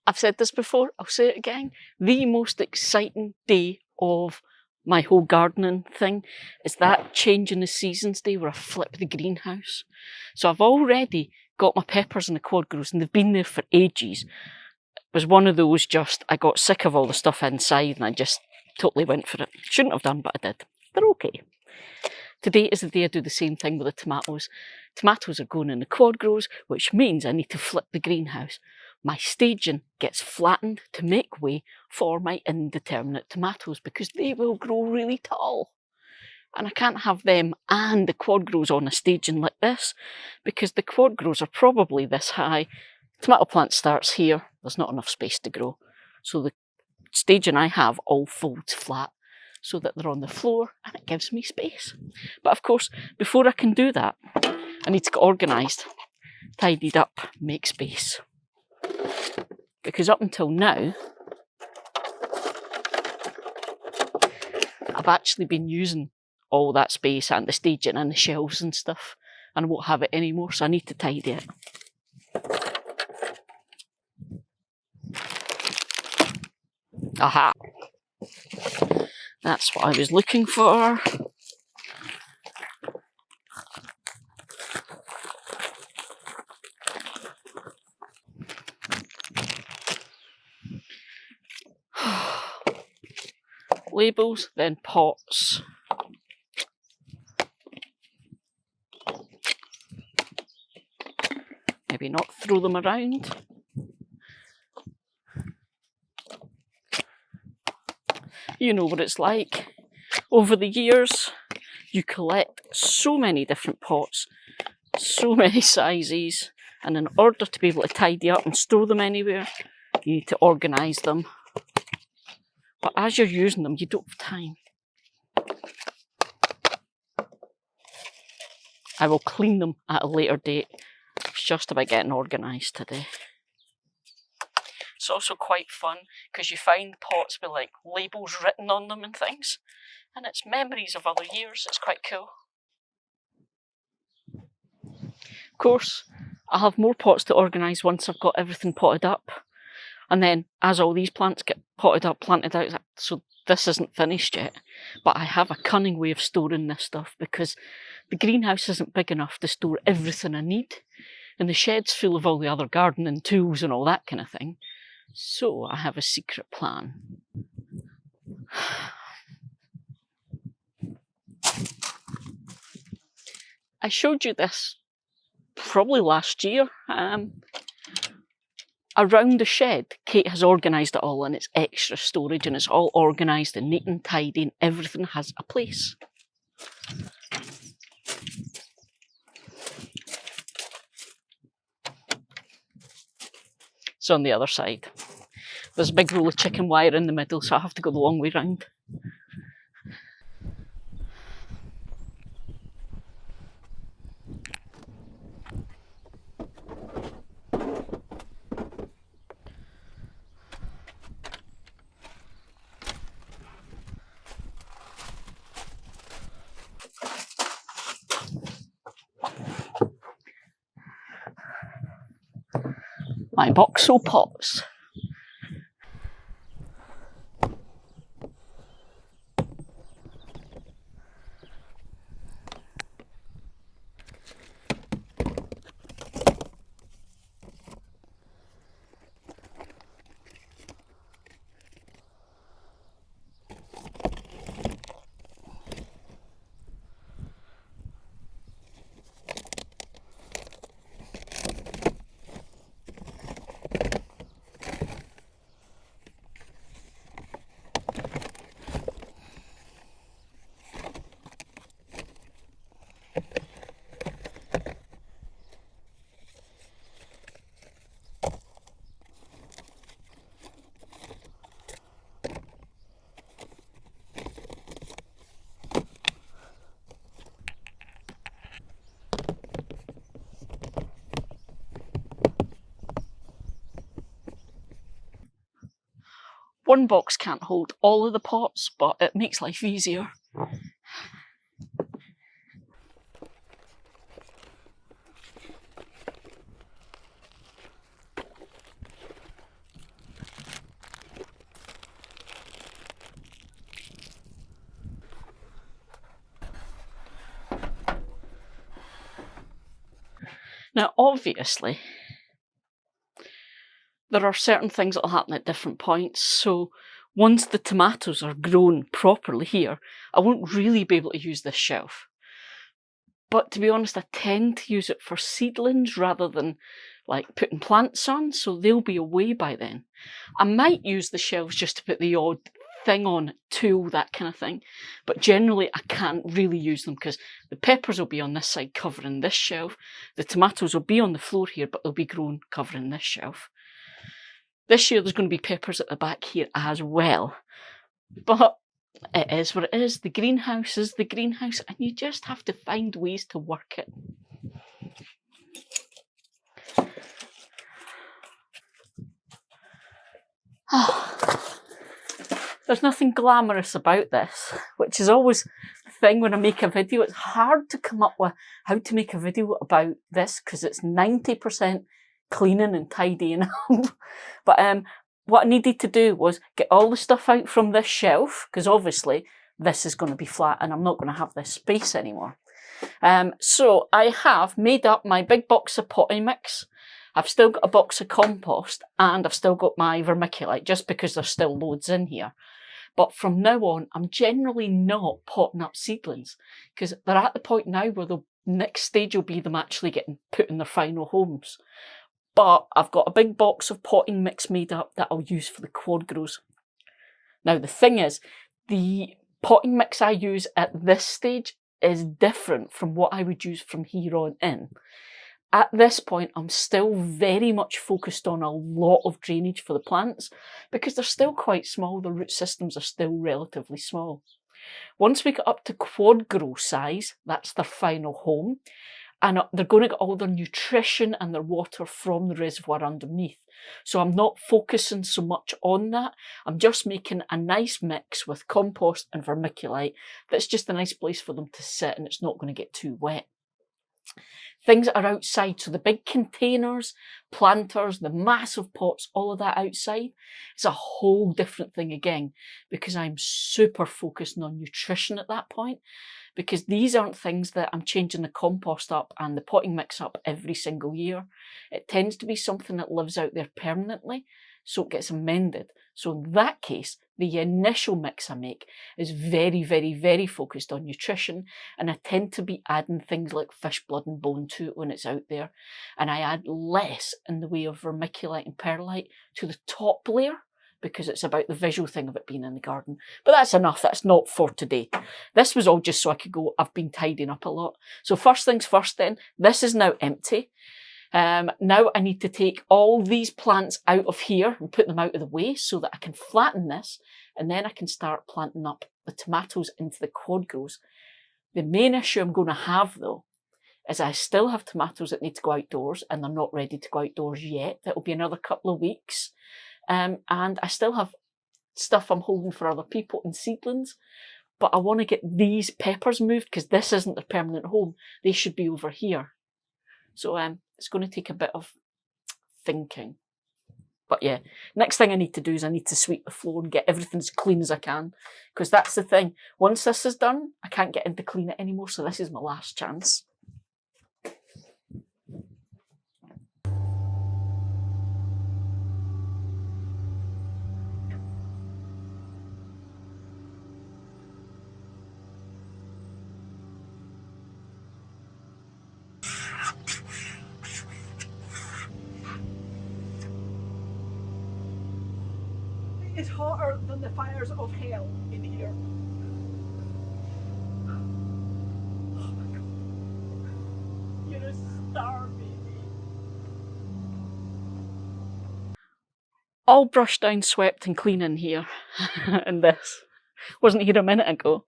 I've said this before, I'll say it again, the most exciting day of my whole gardening thing is that change in the seasons day where I flip the greenhouse. So I've already got my peppers in the Quadgrows and they've been there for ages. It was one of those just, I got sick of all the stuff inside and I just totally went for it. Shouldn't have done, but I did. They're okay. Today is the day I do the same thing with the tomatoes. Tomatoes are going in the Quadgrows, which means I need to flip the greenhouse. My staging gets flattened to make way for my indeterminate tomatoes because they will grow really tall. And I can't have them and the Quadgrows on a staging like this because the Quadgrows are probably this high. Tomato plant starts here, there's not enough space to grow. So the staging I have all folds flat so that they're on the floor and it gives me space. But of course, before I can do that, I need to get organised, tidied up, make space. Because up until now, I've actually been using all that space and the staging and the shelves and stuff, and I won't have it anymore, so I need to tidy it. Aha! That's what I was looking for. Labels, then pots. Maybe not throw them around. You know what it's like. Over the years, you collect so many different pots, so many sizes, and in order to be able to tidy up and store them anywhere, you need to organise them. But as you're using them, you don't have time. I will clean them at a later date. It's just about getting organised today. It's also quite fun because you find pots with like labels written on them and things, and it's memories of other years. It's quite cool. Of course, I'll have more pots to organise once I've got everything potted up. And then as all these plants get potted up, planted out, so this isn't finished yet, but I have a cunning way of storing this stuff because the greenhouse isn't big enough to store everything I need. And the shed's full of all the other gardening tools and all that kind of thing. So I have a secret plan. I showed you this probably last year. Around the shed, Kate has organised it all and it's extra storage and it's all organised and neat and tidy and everything has a place. It's on the other side. There's a big roll of chicken wire in the middle, so I have to go the long way round. My boxel pots. One box can't hold all of the pots, but it makes life easier. Now, obviously, there are certain things that will happen at different points. So once the tomatoes are grown properly here, I won't really be able to use this shelf. But to be honest, I tend to use it for seedlings rather than like putting plants on, so they'll be away by then. I might use the shelves just to put the odd thing on, tool, that kind of thing. But generally, I can't really use them because the peppers will be on this side covering this shelf. The tomatoes will be on the floor here, but they'll be grown covering this shelf. This year, there's going to be peppers at the back here as well. But it is what it is. The greenhouse is the greenhouse, and you just have to find ways to work it. There's nothing glamorous about this, which is always the thing when I make a video. It's hard to come up with how to make a video about this because it's 90% cleaning and tidying up. But what I needed to do was get all the stuff out from this shelf, because obviously this is going to be flat and I'm not going to have this space anymore. So I have made up my big box of potting mix. I've still got a box of compost and I've still got my vermiculite, just because there's still loads in here. But from now on, I'm generally not potting up seedlings because they're at the point now where the next stage will be them actually getting put in their final homes. But I've got a big box of potting mix made up that I'll use for the Quadgrows. Now, the thing is, the potting mix I use at this stage is different from what I would use from here on in. At this point, I'm still very much focused on a lot of drainage for the plants because they're still quite small. The root systems are still relatively small. Once we get up to Quadgrow size, that's their final home, and they're going to get all their nutrition and their water from the reservoir underneath. So I'm not focusing so much on that. I'm just making a nice mix with compost and vermiculite that's just a nice place for them to sit and it's not going to get too wet. Things that are outside, so the big containers, planters, the massive pots, all of that outside, it's a whole different thing again, because I'm super focused on nutrition at that point, because these aren't things that I'm changing the compost up and the potting mix up every single year. It tends to be something that lives out there permanently, so it gets amended. So in that case, the initial mix I make is very, very, very focused on nutrition, and I tend to be adding things like fish blood and bone to it when it's out there, and I add less in the way of vermiculite and perlite to the top layer because it's about the visual thing of it being in the garden. But that's enough, that's not for today. This was all just so I could go, I've been tidying up a lot. So first things first then, this is now empty. Now I need to take all these plants out of here and put them out of the way so that I can flatten this, and then I can start planting up the tomatoes into the Quadgrows. The main issue I'm going to have though is I still have tomatoes that need to go outdoors and they're not ready to go outdoors yet. That'll be another couple of weeks. And I still have stuff I'm holding for other people in seedlings, but I want to get these peppers moved because this isn't their permanent home. They should be over here. So it's going to take a bit of thinking. But yeah, next thing I need to do is I need to sweep the floor and get everything as clean as I can, because that's the thing. Once this is done, I can't get in to clean it anymore, so this is my last chance. It's hotter than the fires of hell in here. Oh my God. You're a star, baby. All brushed down, swept and clean in here. And this wasn't here a minute ago.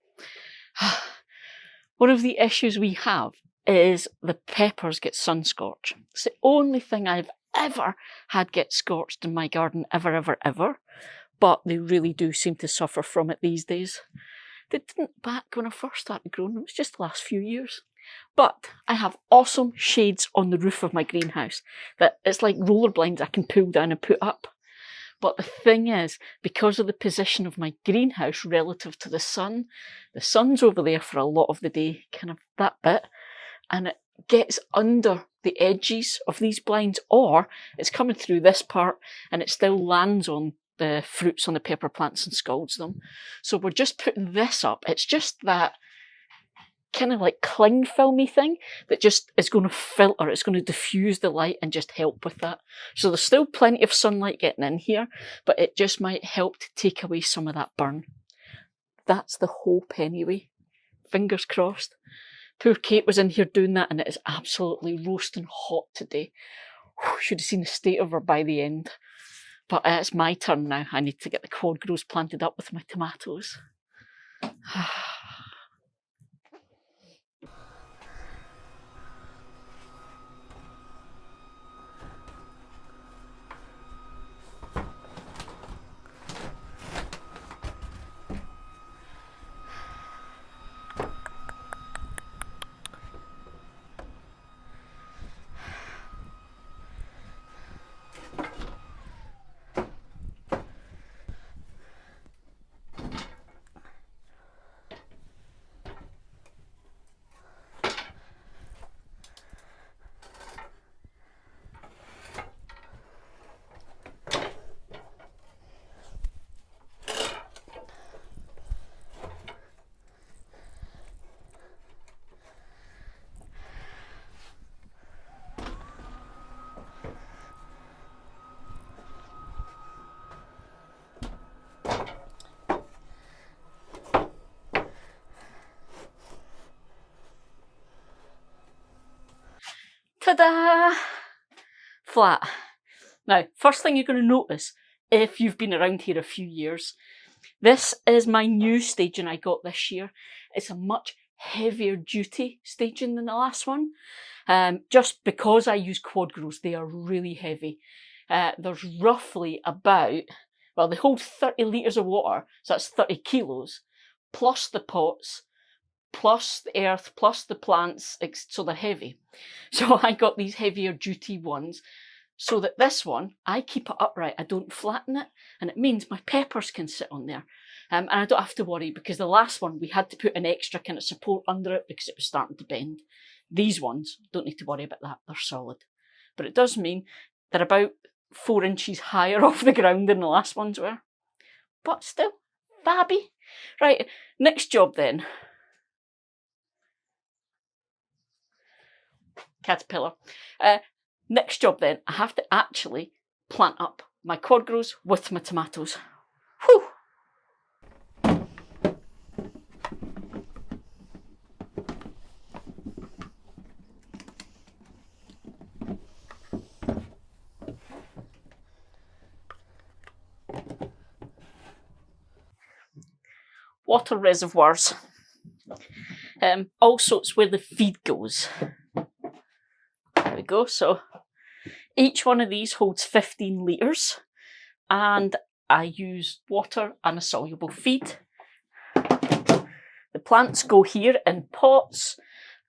One of the issues we have is the peppers get sun scorched. It's the only thing I've ever had get scorched in my garden, ever. But they really do seem to suffer from it these days. They didn't back when I first started growing them, it was just the last few years. But I have awesome shades on the roof of my greenhouse that it's like roller blinds I can pull down and put up. But the thing is, because of the position of my greenhouse relative to the sun's over there for a lot of the day, kind of that bit, and it gets under the edges of these blinds, or it's coming through this part and it still lands on the fruits on the pepper plants and scalds them. So we're just putting this up. It's just that kind of like cling filmy thing that just is going to filter, it's going to diffuse the light and just help with that. So there's still plenty of sunlight getting in here, but it just might help to take away some of that burn. That's the hope anyway. Fingers crossed. Poor Kate was in here doing that and it is absolutely roasting hot today. Should have seen the state of her by the end. But it's my turn now. I need to get the Quadgrows planted up with my tomatoes. Ta-da! Flat. Now, first thing you're going to notice, if you've been around here a few years, this is my new staging I got this year. It's a much heavier duty staging than the last one. Just because I use Quadgrows, they are really heavy. There's roughly about, well, they hold 30 litres of water, so that's 30 kilos, plus the pots, plus the earth, plus the plants, so they're heavy. So I got these heavier duty ones, so that this one, I keep it upright, I don't flatten it, and it means my peppers can sit on there. And I don't have to worry, because the last one, we had to put an extra kind of support under it because it was starting to bend. These ones, don't need to worry about that, they're solid. But it does mean they're about 4 inches higher off the ground than the last ones were. But still, fabby. Right, next job then. Caterpillar. Next job then, I have to actually plant up my Quadgrows with my tomatoes. Whew! Water reservoirs. Also, it's where the feed goes. There we go. So each one of these holds 15 litres, and I use water and a soluble feed. The plants go here in pots,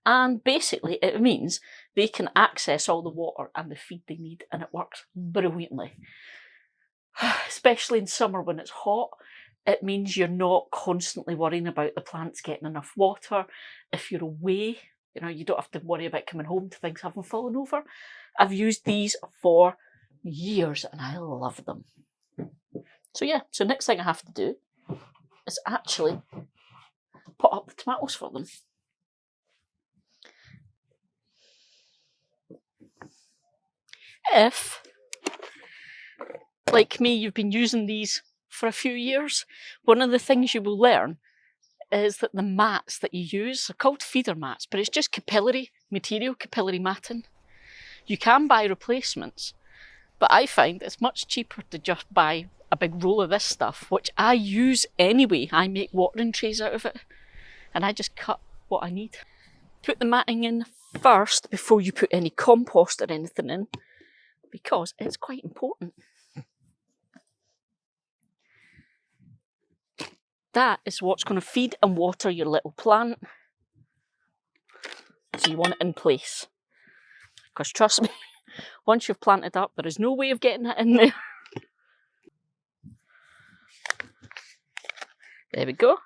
and basically it means they can access all the water and the feed they need, and it works brilliantly. Especially in summer when it's hot, it means you're not constantly worrying about the plants getting enough water. If you're away, you don't have to worry about coming home to things having fallen over. I've used these for years and I love them. So yeah, so next thing I have to do is actually pot up the tomatoes for them. If, like me, you've been using these for a few years, one of the things you will learn is that the mats that you use are called feeder mats, but it's just capillary material, capillary matting. You can buy replacements, but I find it's much cheaper to just buy a big roll of this stuff, which I use anyway. I make watering trays out of it, and I just cut what I need. Put the matting in first before you put any compost or anything in, because it's quite important. That is what's going to feed and water your little plant. So you want it in place. Because trust me, once you've planted up, there is no way of getting it in there. There we go.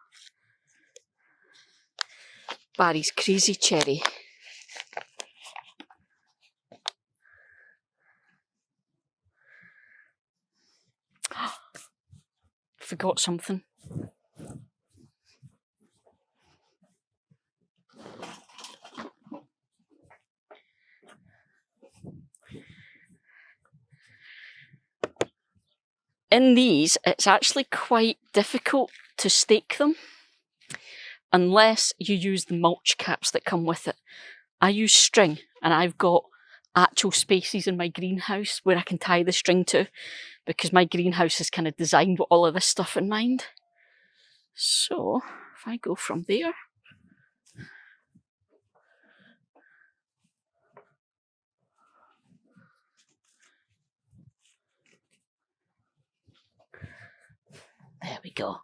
Barry's crazy cherry. forgot something. In these, it's actually quite difficult to stake them unless you use the mulch caps that come with it. I use string, and I've got actual spaces in my greenhouse where I can tie the string to, because my greenhouse is kind of designed with all of this stuff in mind. So if I go from there, there we go.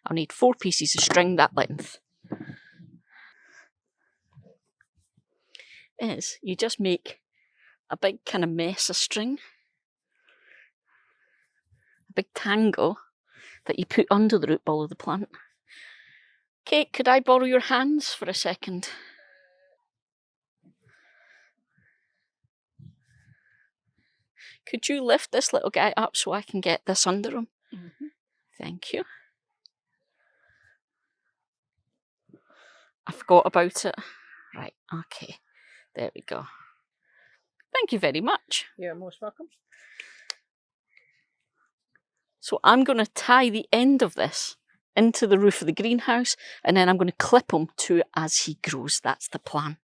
I'll need 4 pieces of string that length. You just make a big kind of mess of string, a big tangle that you put under the root ball of the plant. Kate, could I borrow your hands for a second? Could you lift this little guy up so I can get this under him? Mm-hmm. Thank you. I forgot about it. Right, okay. There we go. Thank you very much. You're most welcome. So I'm going to tie the end of this into the roof of the greenhouse, and then I'm going to clip him to as he grows. That's the plan.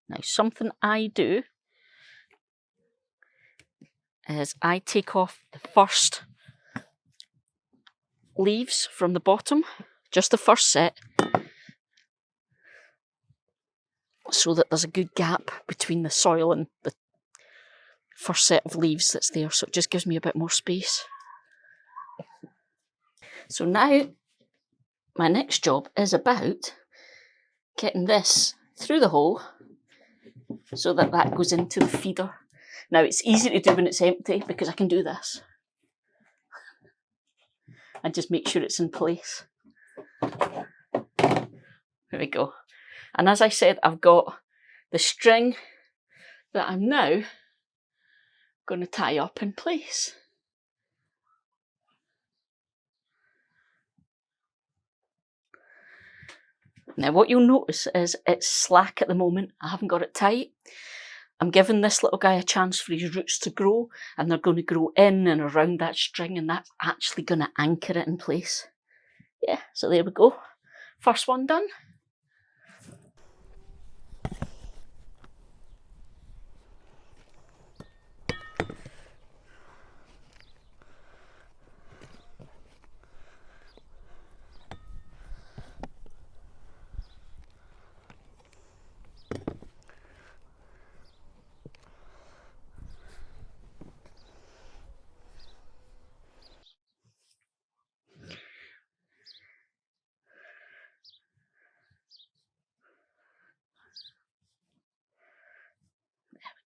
Now, something I do is I take off the first leaves from the bottom, just the first set, so that there's a good gap between the soil and the first set of leaves that's there, so it just gives me a bit more space. So now my next job is about getting this through the hole so that that goes into the feeder. Now, it's easy to do when it's empty because I can do this and just make sure it's in place. There we go. And as I said, I've got the string that I'm now going to tie up in place. Now, what you'll notice is it's slack at the moment. I haven't got it tight. I'm giving this little guy a chance for his roots to grow, and they're going to grow in and around that string, and that's actually going to anchor it in place. Yeah, so there we go. First one done.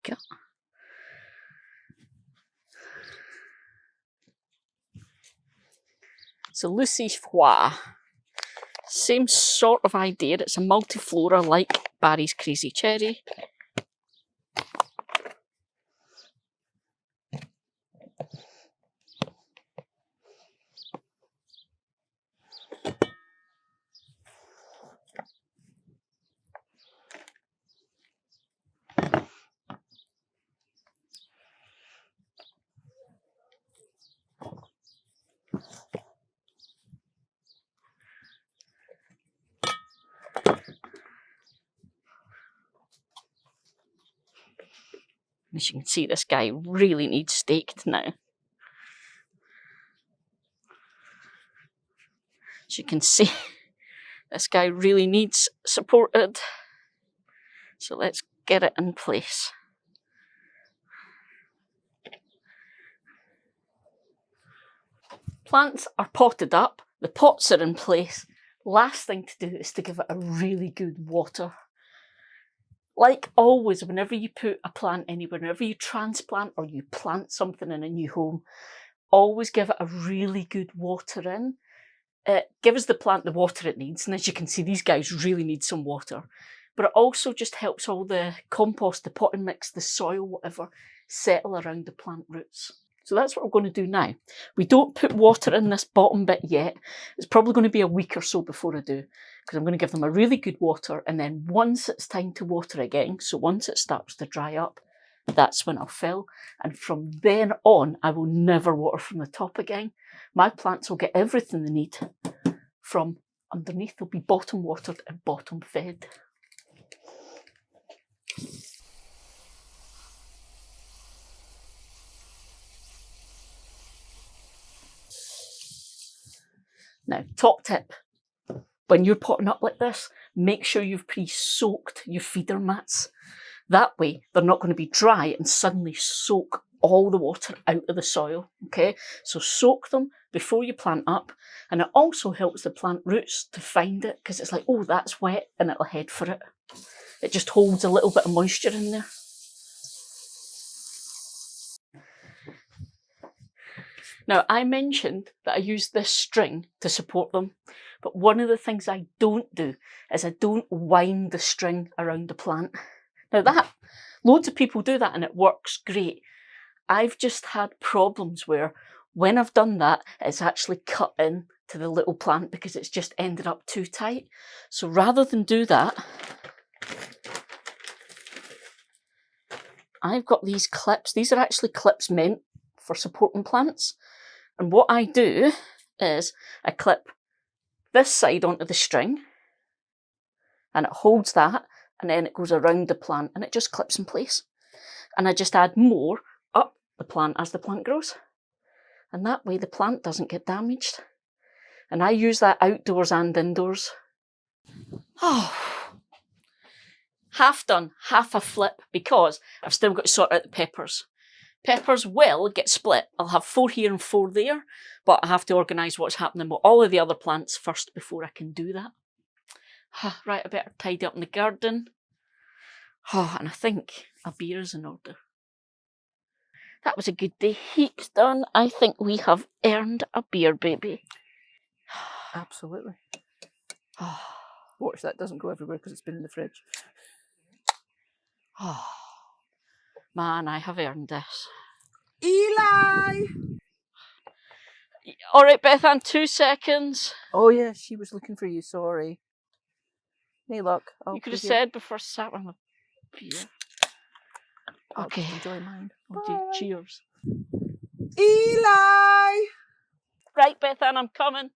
Go. So Lucy's Foie, same sort of idea. It's a multiflora like Barry's Crazy Cherry. As you can see, this guy really needs staked now. As you can see, this guy really needs supported. So let's get it in place. Plants are potted up, the pots are in place. Last thing to do is to give it a really good water. Like always, whenever you put a plant anywhere, whenever you transplant or you plant something in a new home, always give it a really good water in. It gives the plant the water it needs, and as you can see, these guys really need some water. But it also just helps all the compost, the potting mix, the soil, whatever, settle around the plant roots. So that's what we're going to do now. We don't put water in this bottom bit yet. It's probably going to be a week or so before I do, because I'm going to give them a really good water, and then once it's time to water again, so once it starts to dry up, that's when I'll fill. And from then on, I will never water from the top again. My plants will get everything they need from underneath. They'll be bottom watered and bottom fed. Now, top tip, when you're potting up like this, make sure you've pre-soaked your feeder mats. That way, they're not going to be dry and suddenly soak all the water out of the soil, okay? So soak them before you plant up, and it also helps the plant roots to find it, because it's like, oh, that's wet, and it'll head for it. It just holds a little bit of moisture in there. Now, I mentioned that I use this string to support them, but one of the things I don't do is I don't wind the string around the plant. Now loads of people do that and it works great. I've just had problems where when I've done that, it's actually cut in to the little plant because it's just ended up too tight. So rather than do that, I've got these clips. These are actually clips meant for supporting plants. And what I do is I clip this side onto the string and it holds that, and then it goes around the plant and it just clips in place. And I just add more up the plant as the plant grows. And that way the plant doesn't get damaged. And I use that outdoors and indoors. Oh, half done, half a flip, because I've still got to sort out the peppers. Peppers will get split. I'll have 4 here and 4 there, but I have to organise what's happening with all of the other plants first before I can do that. Right, I better tidy up in the garden. And I think a beer is in order. That was a good day. Heaps done. I think we have earned a beer, baby. Absolutely. Watch that doesn't go everywhere because it's been in the fridge. Man, I have earned this. Eli! All right, Bethan, 2 seconds. Oh yeah, she was looking for you, sorry. Hey, look. You could have said before I sat on the beer. Okay. Enjoy mine. Okay, cheers. Eli! Right, Bethan, I'm coming.